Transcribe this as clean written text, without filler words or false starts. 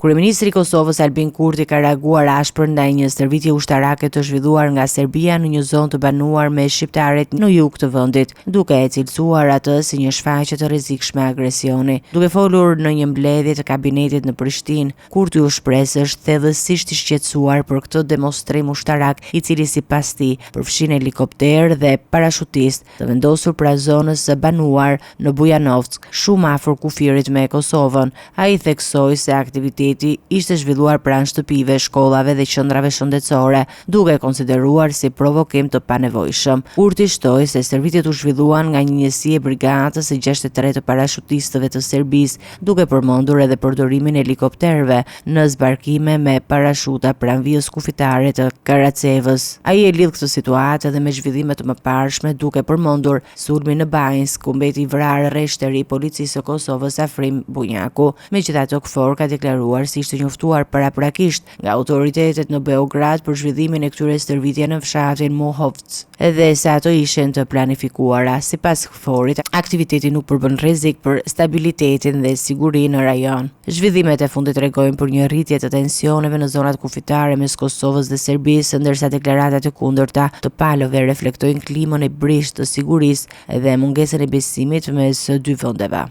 Kryeministri i Kosovës Albin Kurti ka reaguar ashpër ndaj një stërvitje ushtarake të zhvilluar nga Serbia në një zonë të banuar me shqiptarët në jug të vendit, duke e cilësuar atë si një shfaqje të rrezikshme agresioni. Duke folur në një mbledhje të kabinetit në Prishtinë, Kurti u shpreh se është thellësisht i shqetësuar për këtë demonstrim ushtarak, i cili sipas tij përfshin helikopter dhe parashutist të vendosur pra zonës së banuar në Bujanovsk, shumë afër kufirit me Kosovën. Ai theksoi se aktiviteti ishte zhvilluar pranë shtëpive, shkollave dhe qendrave shëndetësore, duke konsideruar si provokim të panevojshëm. Kurti shtoi se stërvitjet u zhvilluan nga një njësi e brigadës së 63 të parashutistëve të Serbisë, duke përmendur edhe përdorimin e helikopterëve në zbarkime me parashuta pranë vijës kufitare të Karacevës. Ai e lidh këtë situatë edhe me zhvillime të mëparshme, duke përmendur sulmin në Banjsk, ku mbeti i vrarë rreshtëri i policisë së Kosovës Afrim Bunjaku. Megjithatë, KFOR ka deklaruar si ishte njoftuar paraprakisht nga autoritetet në Beograd për zhvillimin e këtyre stërvitjeve në fshatin Mohovc, edhe se ato ishin të planifikuara. Sipas KFOR-it, aktiviteti nuk përbën rrezik për stabilitetin dhe sigurinë në rajon. Zhvillimet e fundit tregojnë për një rritje të tensioneve në zonat kufitare mes Kosovës dhe Serbisë, ndërsa deklaratat e kundërta të palëve reflektojnë klimën e brisht të sigurisë dhe mungesën e besimit mes dy vendeve.